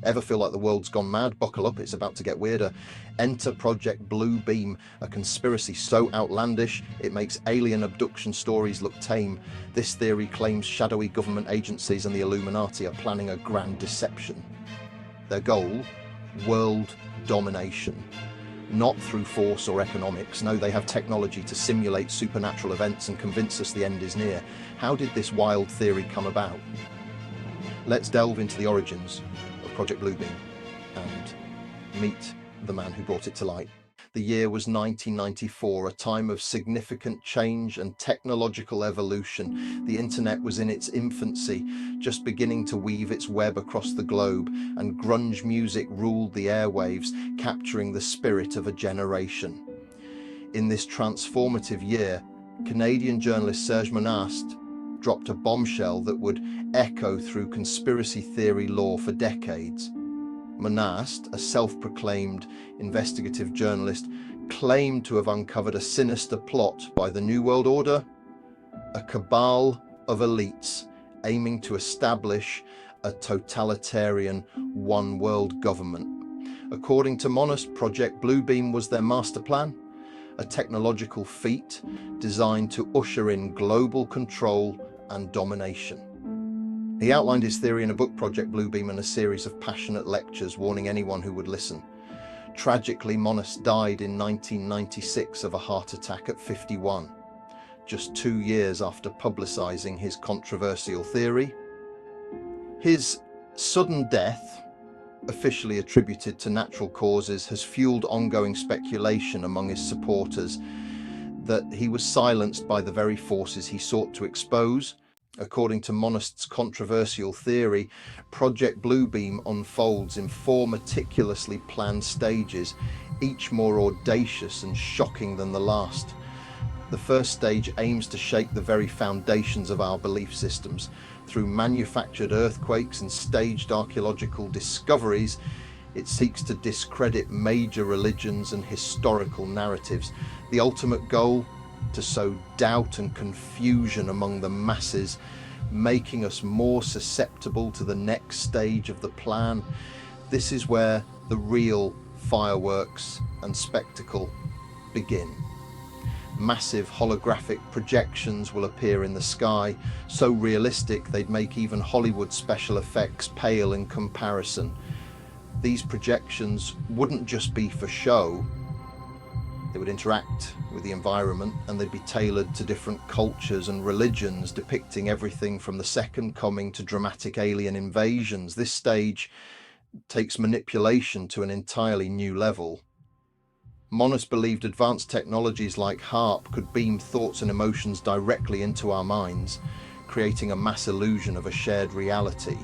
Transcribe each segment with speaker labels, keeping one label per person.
Speaker 1: Ever feel like the world's gone mad? Buckle up, it's about to get weirder. Enter Project Blue Beam, a conspiracy so outlandish it makes alien abduction stories look tame. This theory claims shadowy government agencies and the Illuminati are planning a grand deception. Their goal? World domination. Not through force or economics. No, they have technology to simulate supernatural events and convince us the end is near. How did this wild theory come about? Let's delve into the origins of Project Blue Beam and meet the man who brought it to light. The year was 1994, a time of significant change and technological evolution. The internet was in its infancy, just beginning to weave its web across the globe, and grunge music ruled the airwaves, capturing the spirit of a generation. In this transformative year, Canadian journalist Serge Monast dropped a bombshell that would echo through conspiracy theory lore for decades. Monast, a self-proclaimed investigative journalist, claimed to have uncovered a sinister plot by the New World Order, a cabal of elites aiming to establish a totalitarian one-world government. According to Monast, Project Blue Beam was their master plan, a technological feat designed to usher in global control and domination. He outlined his theory in a book, Project Blue Beam, and a series of passionate lectures warning anyone who would listen. Tragically, Monast died in 1996 of a heart attack at 51, just 2 years after publicizing his controversial theory. His sudden death, officially attributed to natural causes, has fueled ongoing speculation among his supporters that he was silenced by the very forces he sought to expose. According to Monast's controversial theory, Project Blue Beam unfolds in 4 meticulously planned stages, each more audacious and shocking than the last. The first stage aims to shake the very foundations of our belief systems. Through manufactured earthquakes and staged archaeological discoveries, it seeks to discredit major religions and historical narratives. The ultimate goal? To sow doubt and confusion among the masses, making us more susceptible to the next stage of the plan. This is where the real fireworks and spectacle begin. Massive holographic projections will appear in the sky, so realistic they'd make even Hollywood special effects pale in comparison. These projections wouldn't just be for show. They would interact with the environment, and they'd be tailored to different cultures and religions, depicting everything from the Second Coming to dramatic alien invasions. This stage takes manipulation to an entirely new level. Monast believed advanced technologies like HAARP could beam thoughts and emotions directly into our minds, creating a mass illusion of a shared reality.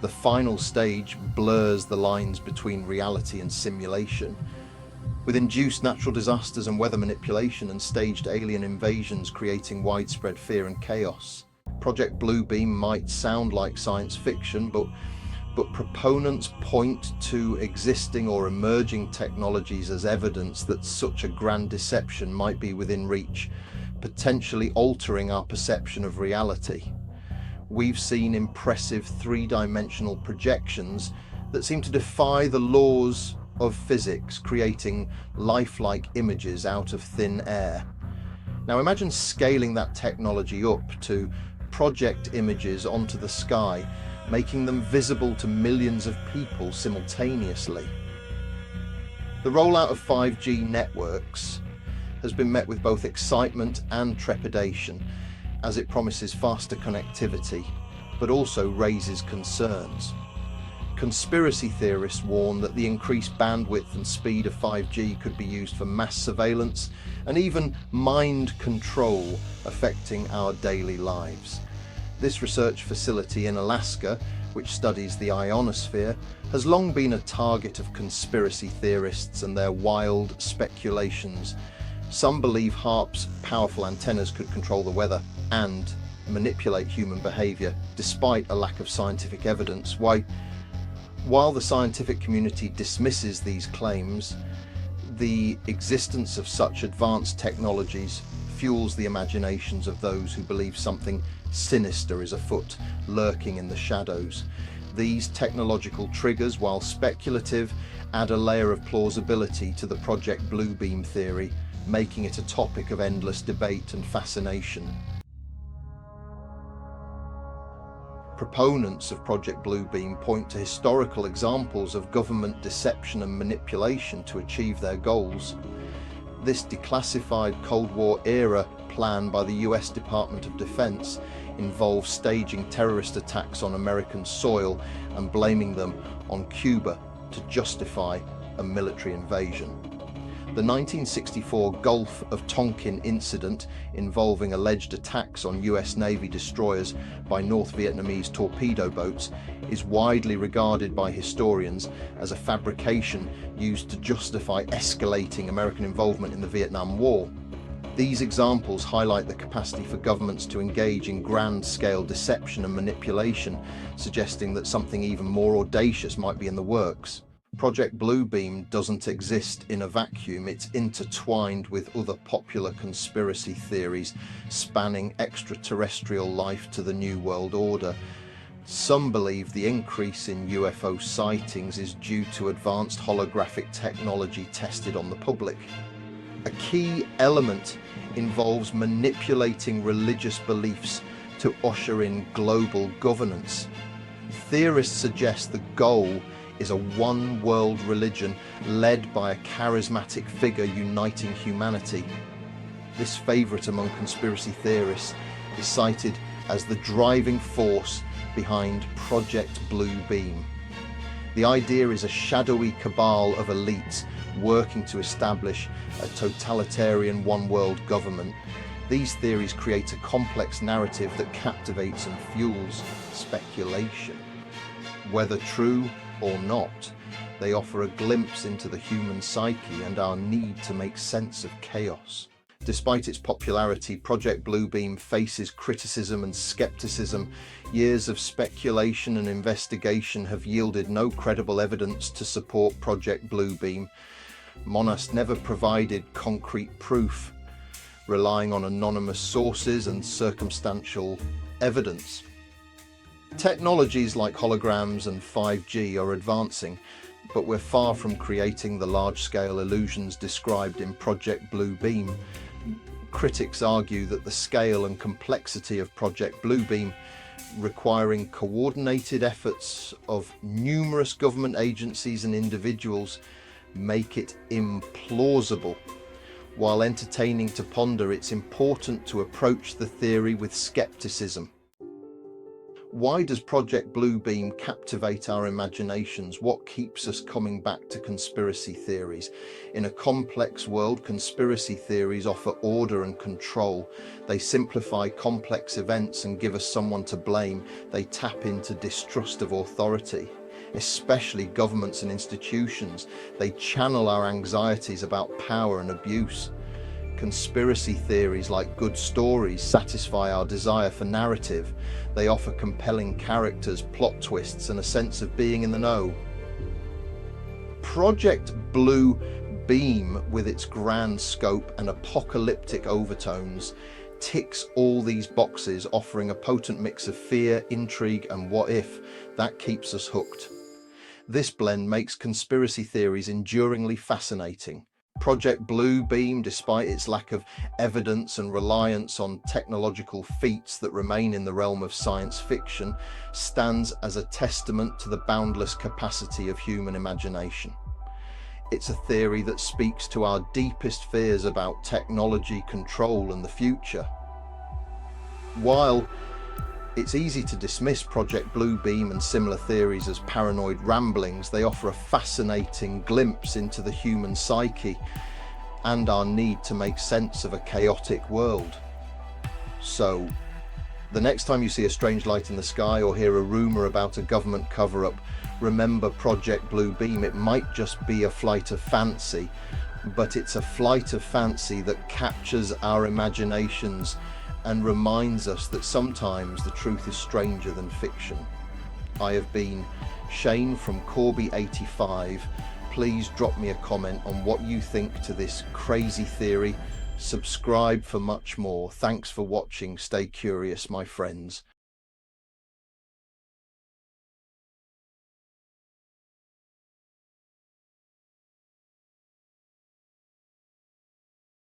Speaker 1: The final stage blurs the lines between reality and simulation. With induced natural disasters and weather manipulation and staged alien invasions creating widespread fear and chaos. Project Blue Beam might sound like science fiction, but proponents point to existing or emerging technologies as evidence that such a grand deception might be within reach, potentially altering our perception of reality. We've seen impressive 3-dimensional projections that seem to defy the laws of physics, creating lifelike images out of thin air. Now imagine scaling that technology up to project images onto the sky, making them visible to millions of people simultaneously. The rollout of 5G networks has been met with both excitement and trepidation, as it promises faster connectivity, but also raises concerns. Conspiracy theorists warn that the increased bandwidth and speed of 5G could be used for mass surveillance and even mind control, affecting our daily lives. This research facility in Alaska, which studies the ionosphere, has long been a target of conspiracy theorists and their wild speculations. Some believe HAARP's powerful antennas could control the weather and manipulate human behavior, despite a lack of scientific evidence. While the scientific community dismisses these claims, the existence of such advanced technologies fuels the imaginations of those who believe something sinister is afoot, lurking in the shadows. These technological triggers, while speculative, add a layer of plausibility to the Project Bluebeam theory, making it a topic of endless debate and fascination. Proponents of Project Bluebeam point to historical examples of government deception and manipulation to achieve their goals. This declassified Cold War-era plan by the US Department of Defense involves staging terrorist attacks on American soil and blaming them on Cuba to justify a military invasion. The 1964 Gulf of Tonkin incident, involving alleged attacks on US Navy destroyers by North Vietnamese torpedo boats, is widely regarded by historians as a fabrication used to justify escalating American involvement in the Vietnam War. These examples highlight the capacity for governments to engage in grand-scale deception and manipulation, suggesting that something even more audacious might be in the works. Project Bluebeam doesn't exist in a vacuum. It's intertwined with other popular conspiracy theories spanning extraterrestrial life to the New World Order. Some believe the increase in UFO sightings is due to advanced holographic technology tested on the public. A key element involves manipulating religious beliefs to usher in global governance. Theorists suggest the goal is a one-world religion led by a charismatic figure uniting humanity. This favourite among conspiracy theorists is cited as the driving force behind Project Bluebeam. The idea is a shadowy cabal of elites working to establish a totalitarian one-world government. These theories create a complex narrative that captivates and fuels speculation. Whether true or not, they offer a glimpse into the human psyche and our need to make sense of chaos. Despite its popularity, Project Bluebeam faces criticism and skepticism. Years of speculation and investigation have yielded no credible evidence to support Project Bluebeam. Monast never provided concrete proof, relying on anonymous sources and circumstantial evidence. Technologies like holograms and 5G are advancing, but we're far from creating the large-scale illusions described in Project Bluebeam. Critics argue that the scale and complexity of Project Bluebeam, requiring coordinated efforts of numerous government agencies and individuals, make it implausible. While entertaining to ponder, it's important to approach the theory with skepticism. Why does Project Bluebeam captivate our imaginations? What keeps us coming back to conspiracy theories? In a complex world, conspiracy theories offer order and control. They simplify complex events and give us someone to blame. They tap into distrust of authority, especially governments and institutions. They channel our anxieties about power and abuse. Conspiracy theories, like good stories, satisfy our desire for narrative. They offer compelling characters, plot twists, and a sense of being in the know. Project Bluebeam, with its grand scope and apocalyptic overtones, ticks all these boxes, offering a potent mix of fear, intrigue, and what if that keeps us hooked. This blend makes conspiracy theories enduringly fascinating. Project Bluebeam, despite its lack of evidence and reliance on technological feats that remain in the realm of science fiction, stands as a testament to the boundless capacity of human imagination. It's a theory that speaks to our deepest fears about technology, control, and the future. While it's easy to dismiss Project Bluebeam and similar theories as paranoid ramblings, they offer a fascinating glimpse into the human psyche and our need to make sense of a chaotic world. So, the next time you see a strange light in the sky or hear a rumor about a government cover-up, remember Project Bluebeam. It might just be a flight of fancy, but it's a flight of fancy that captures our imaginations and reminds us that sometimes the truth is stranger than fiction. I have been Shane from Corby85. Please drop me a comment on what you think to this crazy theory. Subscribe for much more. Thanks for watching. Stay curious, my friends.